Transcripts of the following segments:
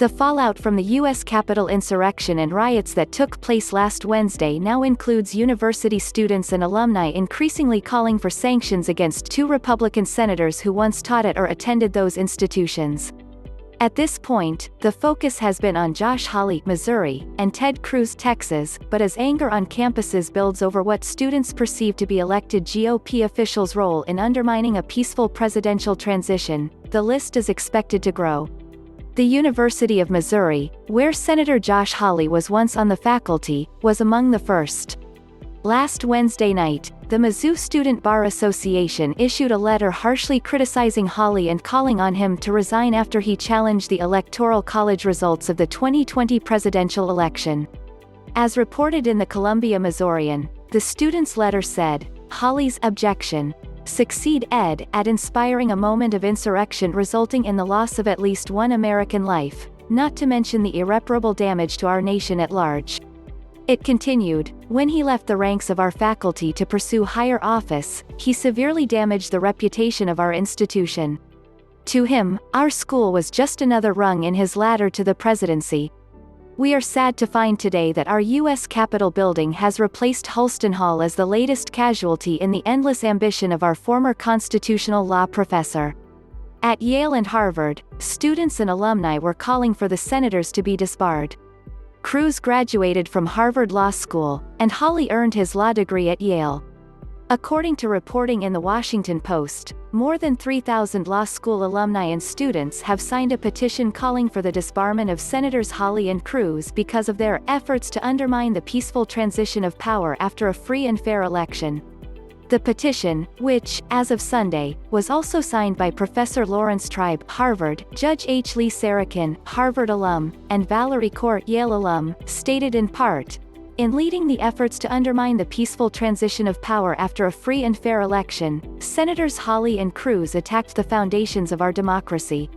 The fallout from the U.S. Capitol insurrection and riots that took place last Wednesday now includes university students and alumni increasingly calling for sanctions against two Republican senators who once taught at or attended those institutions. At this point, the focus has been on Josh Hawley, Missouri, and Ted Cruz, Texas, but as anger on campuses builds over what students perceive to be elected GOP officials' role in undermining a peaceful presidential transition, the list is expected to grow. The University of Missouri, where Senator Josh Hawley was once on the faculty, was among the first. Last Wednesday night, the Mizzou Student Bar Association issued a letter harshly criticizing Hawley and calling on him to resign after he challenged the Electoral College results of the 2020 presidential election. As reported in the Columbia Missourian, the students' letter said, "Hawley's objection succeed at inspiring a moment of insurrection resulting in the loss of at least one American life, not to mention the irreparable damage to our nation at large." It continued, "When he left the ranks of our faculty to pursue higher office, he severely damaged the reputation of our institution. To him, our school was just another rung in his ladder to the presidency. We are sad to find today that our U.S. Capitol building has replaced Hulston Hall as the latest casualty in the endless ambition of our former constitutional law professor." At Yale and Harvard, students and alumni were calling for the senators to be disbarred. Cruz graduated from Harvard Law School, and Hawley earned his law degree at Yale. According to reporting in the Washington Post, more than 3,000 law school alumni and students have signed a petition calling for the disbarment of Senators Hawley and Cruz because of their efforts to undermine the peaceful transition of power after a free and fair election. The petition, which, as of Sunday, was also signed by Professor Laurence Tribe, Harvard, Judge H. Lee Sarokin, Harvard alum, and Valarie Kaur, Yale alum, stated in part, "In leading the efforts to undermine the peaceful transition of power after a free and fair election, Senators Hawley and Cruz attacked the foundations of our democracy.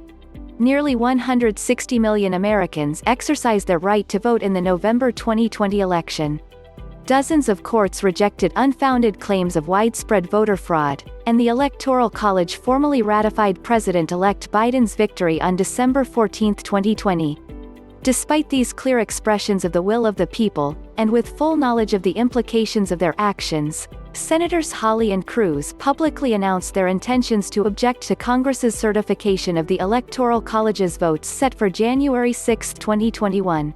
Nearly 160 million Americans exercised their right to vote in the November 2020 election. Dozens of courts rejected unfounded claims of widespread voter fraud, and the Electoral College formally ratified President-elect Biden's victory on December 14, 2020. Despite these clear expressions of the will of the people, and with full knowledge of the implications of their actions, Senators Hawley and Cruz publicly announced their intentions to object to Congress's certification of the Electoral College's votes set for January 6, 2021.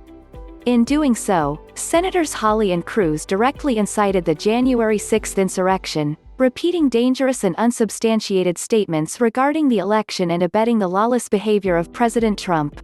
In doing so, Senators Hawley and Cruz directly incited the January 6 insurrection, repeating dangerous and unsubstantiated statements regarding the election and abetting the lawless behavior of President Trump.